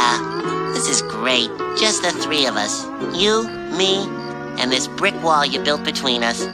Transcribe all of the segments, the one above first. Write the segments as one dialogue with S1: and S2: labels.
S1: Yeah, this is great. Just the three of us. You, me, and this brick wall you built between us.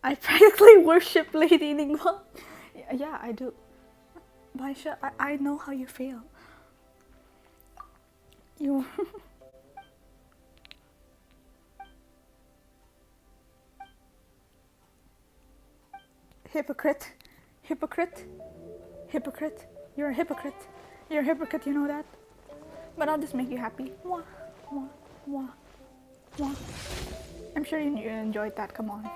S2: I practically worship Lady Ningguang. Yeah, I do. Baisha, I know how you feel. You... Hypocrite. Hypocrite. Hypocrite. You're a hypocrite. You're a hypocrite, you know that? But I'll just make you happy. Mwah, mwah, mwah, mwah. I'm sure you enjoyed that, come on.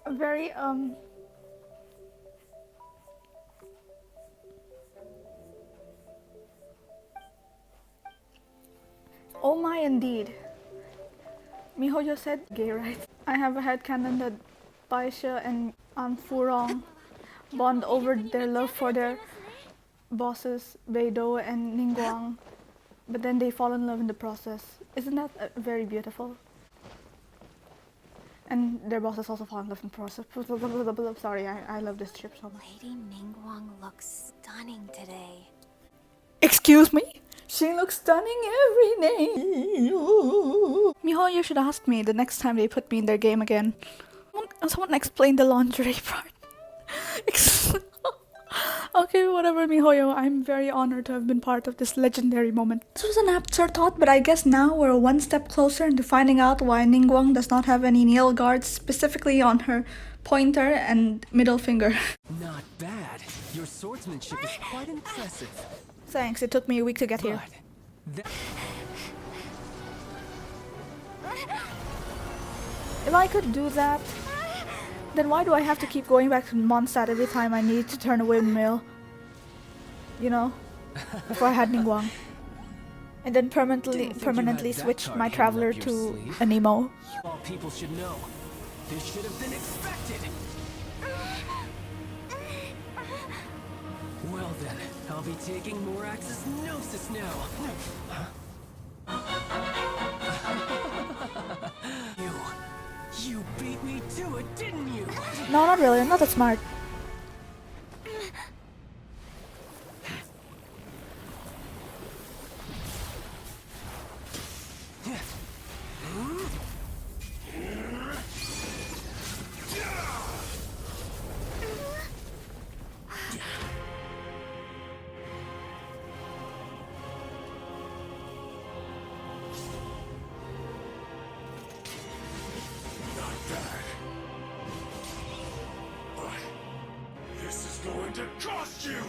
S2: Very, Oh my, indeed. Mihoyo said gay rights. I have a headcanon that Baisha and Furong bond over their love for their bosses, Beidou and Ningguang, but then they fall in love in the process. Isn't that very beautiful? And their bosses also fall in love in the process. Sorry, I love this ship so much.
S3: Lady Ningguang looks stunning today.
S2: Excuse me? She looks stunning every day. Mihoyo should ask me the next time they put me in their game again. Someone explain the lingerie part. Okay, whatever, Mihoyo. I'm very honored to have been part of this legendary moment. This was an absurd thought, but I guess now we're one step closer into finding out why Ningguang does not have any nail guards specifically on her pointer and middle finger.
S4: Not bad. Your swordsmanship is quite impressive.
S2: Thanks, it took me a week to get here. If I could do that, then why do I have to keep going back to Mondstadt every time I need to turn a windmill? You know? Before I had Ningguang. And then permanently switch my traveler to a Nemo.
S4: All people should know. This should have been expected. Well then, I'll be taking more Axis Gnosis now. You beat me to it, didn't you?
S2: No, not really. I'm not that smart.
S5: Going to cost you!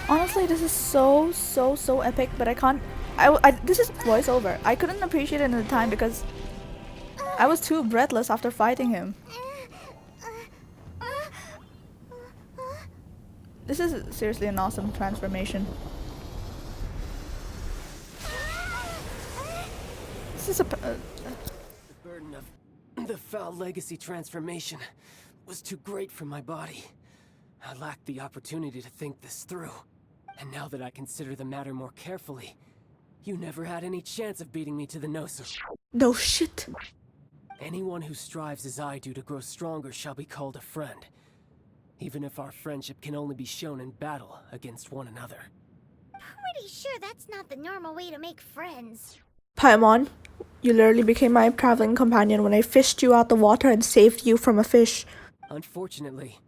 S2: Honestly, this is so epic, but I can't... this is voiceover. I couldn't appreciate it at the time because I was too breathless after fighting him. This is seriously an awesome transformation. This is
S4: The burden of the foul legacy transformation was too great for my body. I lacked the opportunity to think this through. And now that I consider the matter more carefully, you never had any chance of beating me to the Gnosis.
S2: No shit.
S4: Anyone who strives as I do to grow stronger shall be called a friend. Even if our friendship can only be shown in battle against one another.
S3: Pretty sure that's not the normal way to make friends.
S2: Paimon, you literally became my traveling companion when I fished you out the water and saved you from a fish.
S4: Unfortunately,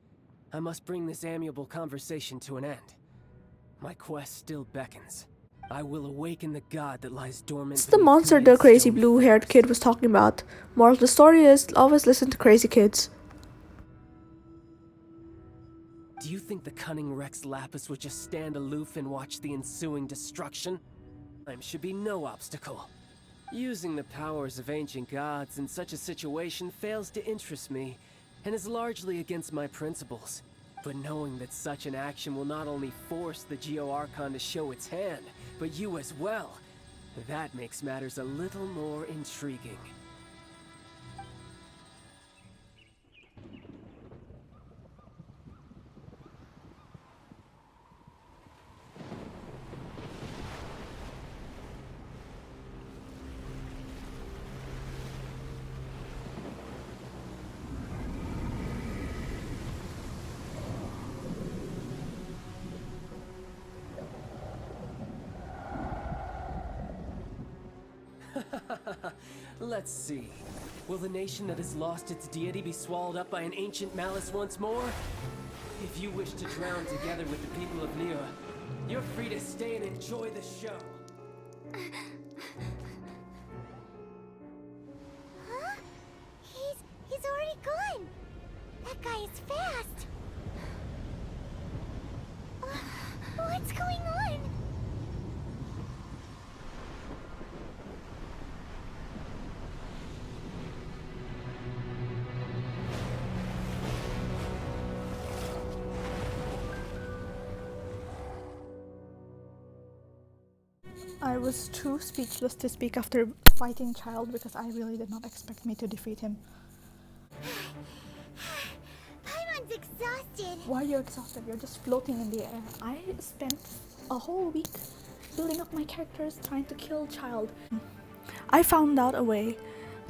S4: I must bring this amiable conversation to an end. My quest still beckons. I will awaken the god that lies dormant.
S2: It's the monster the crazy blue-haired kid was talking about. Moral of the story is, always listen to crazy kids.
S4: Do you think the cunning Rex Lapis would just stand aloof and watch the ensuing destruction? Time should be no obstacle. Using the powers of ancient gods in such a situation fails to interest me, and is largely against my principles. But knowing that such an action will not only force the Geo Archon to show its hand, but you as well, that makes matters a little more intriguing. Let's see. Will the nation that has lost its deity be swallowed up by an ancient malice once more? If you wish to drown together with the people of Liyue, you're free to stay and enjoy the show.
S3: Huh? He's already gone. That guy is fast. What's going on?
S2: I was too speechless to speak after fighting Child because I really did not expect me to defeat him.
S3: Paimon's exhausted.
S2: Why are you exhausted? You're just floating in the air. I spent a whole week building up my characters trying to kill Child. I found out a way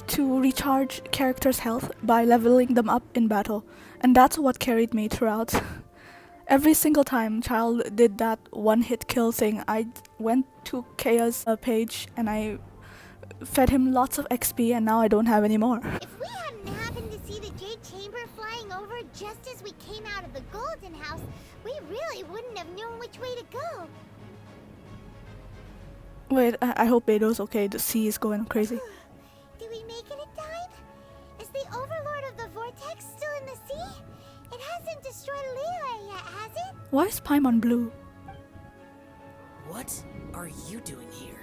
S2: to recharge characters' health by leveling them up in battle, and that's what carried me throughout. Every single time Child did that one-hit kill thing, I went to Kaya's page and I fed him lots of XP, and now I don't have any more.
S3: If we hadn't happened to see the Jade Chamber flying over just as we came out of the Golden House, we really wouldn't have known which way to go.
S2: Wait, I hope Beidou's okay. The sea is going crazy.
S3: Did we make it in time? Is the Overlord of the Vortex still in the sea? It hasn't destroyed Liyue yet, has it?
S2: Why is Paimon blue?
S4: What are you doing here?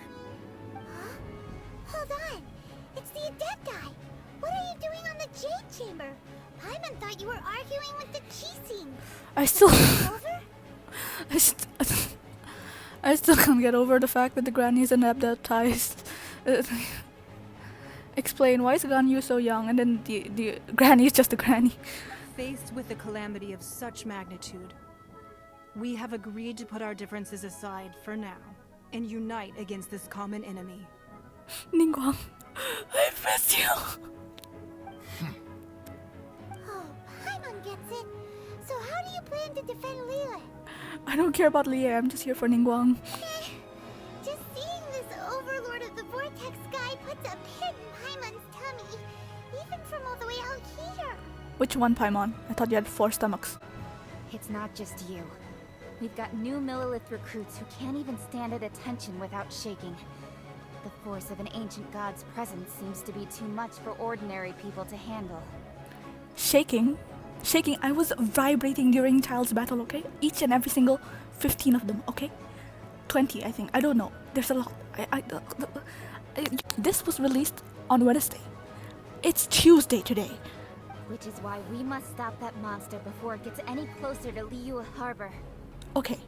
S3: Huh? Hold on. It's the Adepti. What are you doing on the Jade Chamber? Paimon thought you were arguing with the Chising.
S2: I still...
S3: Over?
S2: I still can't get over the fact that the granny is an adeptized. Explain, why is Ganyu so young and then the granny is just a granny?
S6: Faced with a calamity of such magnitude, we have agreed to put our differences aside for now and unite against this common enemy.
S2: Ningguang, I miss you.
S3: Oh, Paimon gets it. So how do you plan to defend Liyue?
S2: I don't care about Liyue, I'm just here for Ningguang.
S3: Just seeing this Overlord of the Vortex guy puts a pit in Paimon's tummy, even from all the way out here.
S2: Which one, Paimon? I thought you had 4 stomachs.
S7: It's not just you. We've got new Millilith recruits who can't even stand at attention without shaking. The force of an ancient god's presence seems to be too much for ordinary people to handle.
S2: Shaking? Shaking, I was vibrating during Child's battle, okay? Each and every single 15 of them, okay? 20, I think. I don't know. There's a lot. This was released on Wednesday. It's Tuesday today.
S7: Which is why we must stop that monster before it gets any closer to Liyue Harbor.
S2: Okay.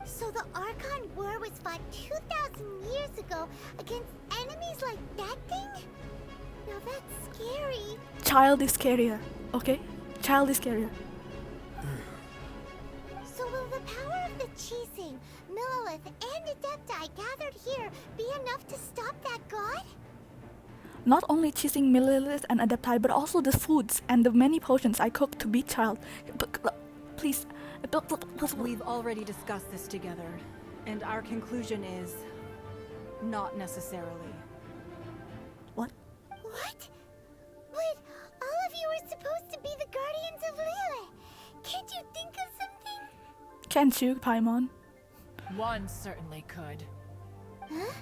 S3: So the Archon War was fought 2,000 years ago against enemies like that thing? Now that's scary.
S2: Child is scarier, okay? Child is scarier.
S3: So will the power of the Chising, Millilith, and Adepti gathered here be enough to stop that god?
S2: Not only chasing Millilith and Adepti, but also the foods and the many potions I cooked to beat Child. Please.
S6: We've already discussed this together, and our conclusion is not necessarily.
S2: What?
S3: What? But all of you are supposed to be the guardians of Liyue. Can't you think of something?
S2: Can't you, Paimon?
S8: One certainly could.
S3: Huh?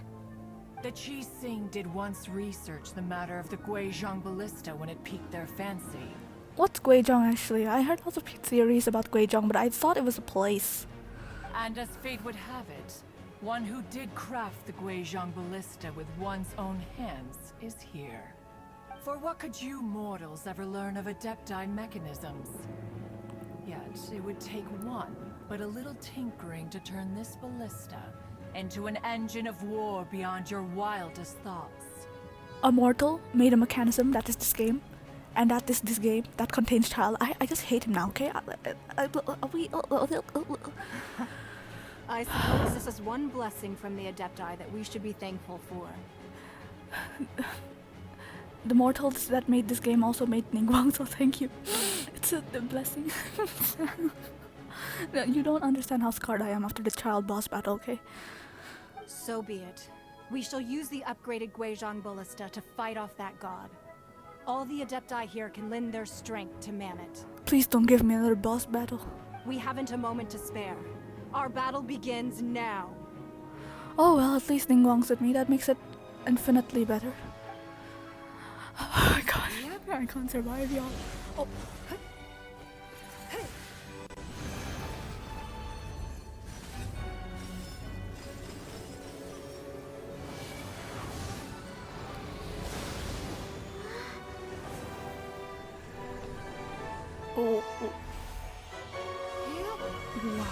S8: The Chising did once research the matter of the Guizhong Ballista when it piqued their fancy.
S2: What's Guizhong actually? I heard lots of theories about Guizhong, but I thought it was a place.
S8: And as fate would have it, one who did craft the Guizhong Ballista with one's own hands is here. For what could you mortals ever learn of Adepti mechanisms? Yet, it would take one, but a little tinkering to turn this ballista into an engine of war beyond your wildest thoughts.
S2: A mortal made a mechanism that is this game, and that is this game that contains child. I just hate him now, okay?
S6: I suppose this is one blessing from the Adepti that we should be thankful for.
S2: The mortals that made this game also made Ningguang, so thank you. It's a blessing. No, you don't understand how scarred I am after the child boss battle, okay?
S6: So be it. We shall use the upgraded Guizhong Ballista to fight off that god. All the Adepti here can lend their strength to man it.
S2: Please don't give me another boss battle.
S6: We haven't a moment to spare. Our battle begins now.
S2: Oh well, at least Ningguang's with me. That makes it infinitely better. Oh my god, I can't survive, y'all. Oh. Oh, oh. Wow.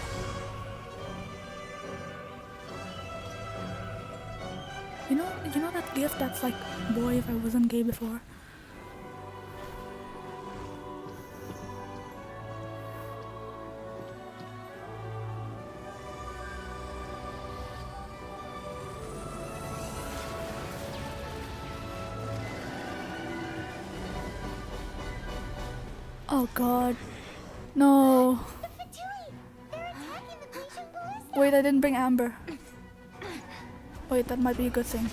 S2: You know that gift that's like, boy, if I wasn't gay before. Oh god. No. Wait, I didn't bring Amber. Wait, that might be a good thing.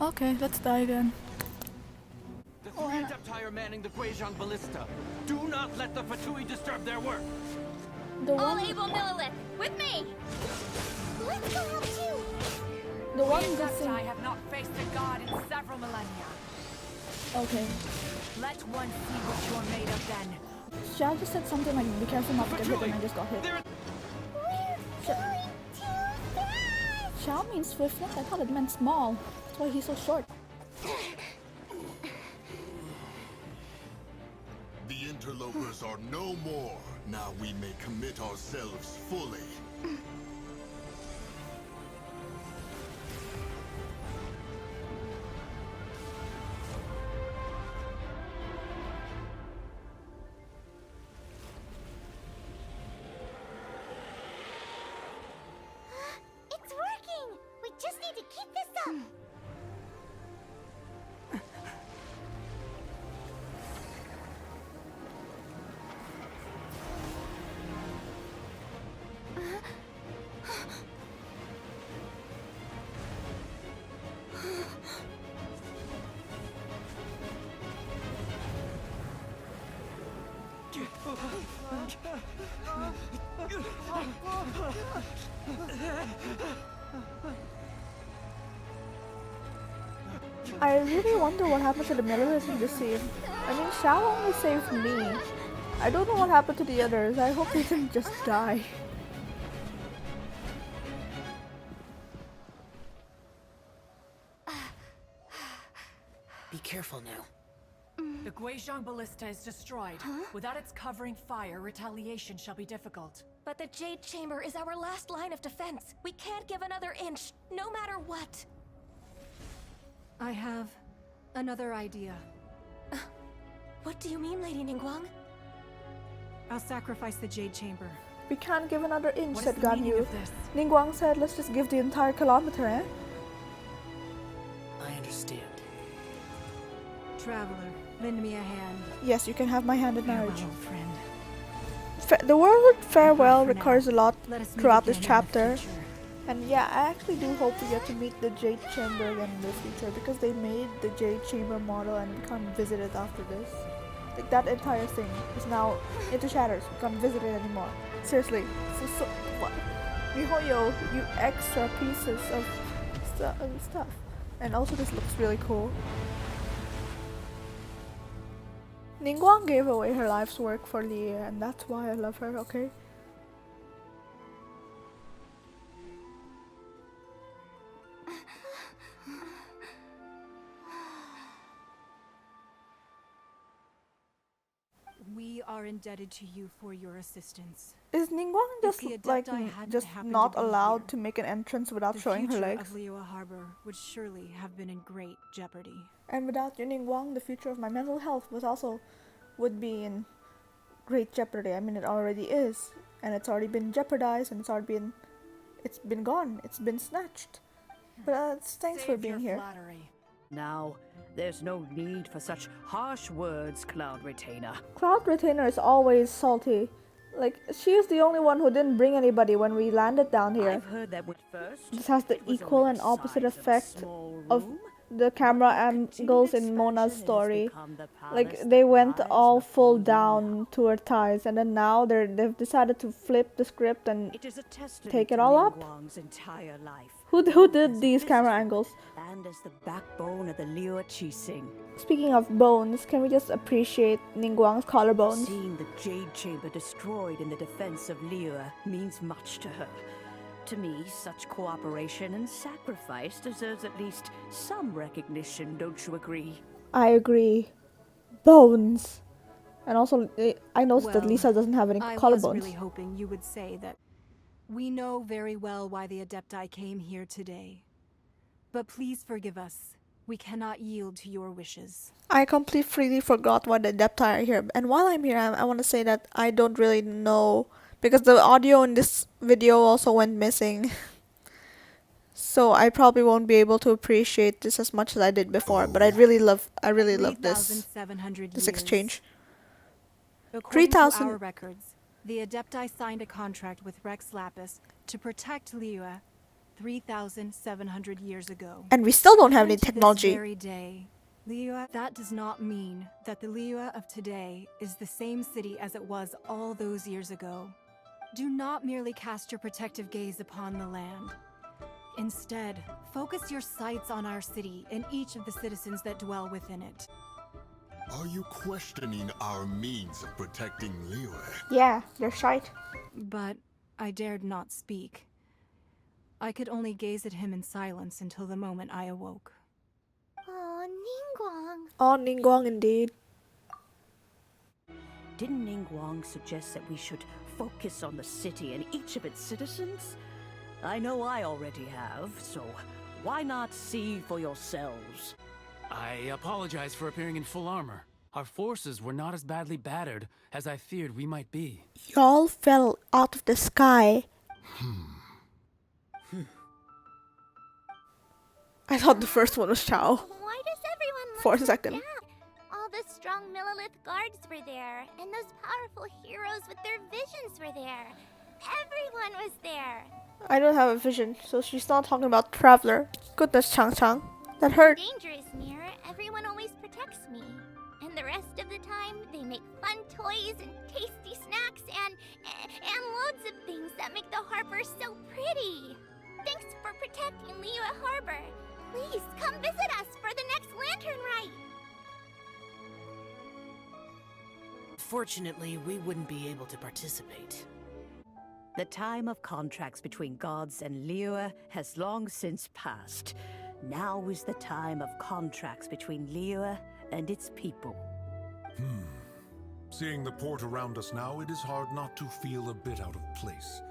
S2: Okay, let's die again.
S9: The three Adepti are manning the Guizhong Ballista. Do not let the Fatui disturb their work.
S2: The
S7: All
S2: one,
S7: able Millilith, with me!
S3: Let's go help too!
S2: the one
S8: We
S2: good thing.
S8: Adepti have not faced a god in several millennia.
S2: Okay.
S8: Let one see what you're made of then.
S2: Xiao just said something like, be careful not to get hit, and I just got hit.
S3: We're going too fast!
S2: Xiao means swiftness? I thought it meant small. That's why he's so short.
S5: The interlopers are no more. Now we may commit ourselves fully.
S3: It's working! We just need to keep this up!
S2: I really wonder what happened to the Millilith in this scene. I mean, Xiao only saved me. I don't know what happened to the others. I hope they didn't just die.
S4: Be careful now.
S8: The Guizhong Ballista is destroyed. Without its covering fire, retaliation shall be difficult.
S7: But the Jade Chamber is our last line of defense. We can't give another inch, no matter what.
S6: I have another idea.
S7: What do you mean, Lady Ningguang?
S6: I'll sacrifice the Jade Chamber.
S2: We can't give another inch,
S8: What is
S2: said
S8: the meaning
S2: Ganyu.
S8: of this?
S2: Ningguang said, let's just give the entire kilometer, eh?
S4: I understand.
S6: Traveler, lend me a hand.
S2: Yes, you can have my hand in
S6: Farewell,
S2: marriage.
S6: old friend.
S2: The word farewell
S6: For now.
S2: recurs a lot
S6: Let us meet
S2: throughout this
S6: again in the
S2: chapter.
S6: future.
S2: And yeah, I actually do hope we get to meet the Jade Chamber again in the future, because they made the Jade Chamber model and we can't visit it after this. Like, that entire thing is now into shatters. We can't visit it anymore. Seriously. So what? Mihoyo, you extra pieces of stuff. And also this looks really cool. Ningguang gave away her life's work for Liyue, and that's why I love her, okay?
S6: are indebted to you for your assistance.
S2: Is Ningguang
S6: If
S2: just
S6: the
S2: like
S6: Adepti hadn't
S2: just
S6: happened
S2: not
S6: to be
S2: allowed
S6: here,
S2: to make an entrance without
S6: the
S2: showing her
S6: future
S2: legs?
S6: of Liyue Harbor would surely have been in great jeopardy.
S2: And without you, Ningguang, the future of my mental health would be in great jeopardy. I mean, it already is, and it's already been jeopardized, and it's been gone, it's been snatched. But thanks for being here.
S10: Flattery. Now, there's no need for such harsh words, Cloud Retainer.
S2: Cloud Retainer is always salty. Like, she is the only one who didn't bring anybody when we landed down here.
S10: I've heard that first.
S2: This has the
S10: It was
S2: equal
S10: only
S2: and
S10: the
S2: opposite
S10: size of a
S2: effect
S10: small
S2: of
S10: room.
S2: the camera angles
S10: Continued
S2: in Mona's
S10: expansion has
S2: story.
S10: become the
S2: Like,
S10: palace
S2: they
S10: that
S2: went
S10: lies
S2: all full
S10: before you
S2: down
S10: now.
S2: to her thighs, and then now they've decided to flip the script and
S10: It is a testament
S2: take it
S10: to
S2: all up.
S10: Ningguang's entire life.
S2: Who
S10: both
S2: did
S10: as a
S2: these camera
S10: businesswoman
S2: angles?
S10: And as the backbone of the Liyue Qixing.
S2: Speaking of bones, can we just appreciate Ningguang's collarbones?
S10: Seeing the Jade Chamber destroyed in the defense of Liyue means much to her. To me, such cooperation and sacrifice deserves at least some recognition, don't you agree?
S2: I agree. Bones. And also, I noticed that
S6: Well,
S2: Lisa doesn't have any
S6: I was
S2: collarbones.
S6: really hoping you would say that we know very well why the Adepti came here today. But please forgive us. We cannot yield to your wishes.
S2: I completely forgot why the Adepti are here. And while I'm here, I want to say that I don't really know, because the audio in this video also went missing. So I probably won't be able to appreciate this as much as I did before. But I really love this
S6: 3,700 years.
S2: exchange.
S6: According
S2: 3,000
S6: to our records, the Adepti signed a contract with Rex Lapis to protect Liyue 3,700 years ago.
S2: And we still don't have any
S6: Even to
S2: technology.
S6: This very day, Liyue, that does not mean that the Liyue of today is the same city as it was all those years ago. Do not merely cast your protective gaze upon the land. Instead, focus your sights on our city and each of the citizens that dwell within it.
S5: Are you questioning our means of protecting Liyue?
S2: Yeah, they're shite.
S6: But I dared not speak. I could only gaze at him in silence until the moment I awoke.
S3: Oh, Ningguang.
S2: Oh, Ningguang indeed.
S10: Didn't Ningguang suggest that we should focus on the city and each of its citizens? I know I already have, so why not see for yourselves?
S9: I apologize for appearing in full armor. Our forces were not as badly battered as I feared we might be.
S2: Y'all fell out of the sky. I thought the first one was Chao.
S3: Why does everyone look
S2: For a
S3: so
S2: second.
S3: sad? All the strong Millilith guards were there, and those powerful heroes with their visions were there. Everyone was there.
S2: I don't have a vision, so she's not talking about Traveler. Goodness, Chang Chang. That hurt.
S3: Dangerous near, everyone always protects me. And the rest of the time, they make fun toys and tasty snacks and loads of things that make the harbor so pretty. Thanks for protecting Liyue Harbor. Please come visit us for the next lantern rite.
S11: Fortunately, we wouldn't be able to participate.
S10: The time of contracts between gods and Liyue has long since passed. Now is the time of contracts between Liyue and its people.
S12: Seeing the port around us now, it is hard not to feel a bit out of place.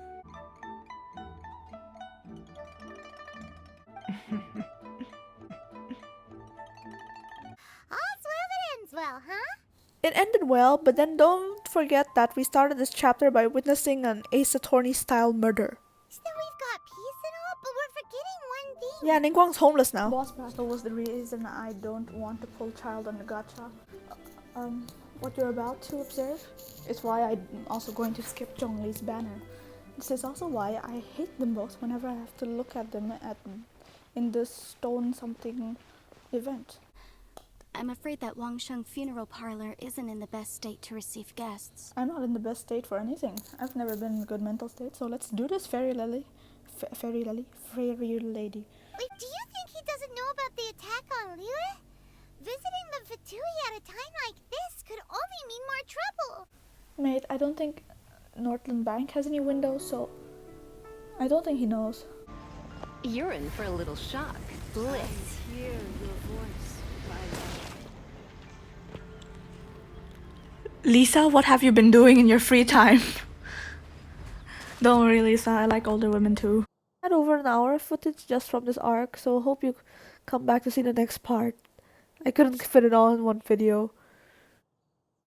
S3: All's well that ends well, huh?
S2: It ended well, but then don't forget that we started this chapter by witnessing an Ace Attorney-style murder.
S3: So we've got peace and all, but we're forgetting one thing.
S2: Yeah, Ningguang's homeless now. Boss battle was the reason I don't want to pull child on the gacha. What you're about to observe is why I'm also going to skip Zhongli's banner. This is also why I hate them both whenever I have to look at them in the stone something event.
S13: I'm afraid that Wangsheng Funeral Parlor isn't in the best state to receive guests.
S2: I'm not in the best state for anything. I've never been in a good mental state, so let's do this, Fairy Lily. Fairy Lily? Fairy Lady.
S3: Wait, do you think he doesn't know about the attack on Liyue? Visiting the Fatui at a time like this could only mean more trouble.
S2: Mate, I don't think Northland Bank has any windows, so I don't think he knows.
S14: You're in for a little shock. Bliss.
S15: I hear your voice, my love.
S2: Lisa, what have you been doing in your free time? Don't worry, Lisa, I like older women too. I had over an hour of footage just from this arc, so hope you come back to see the next part. I couldn't fit it all in one video.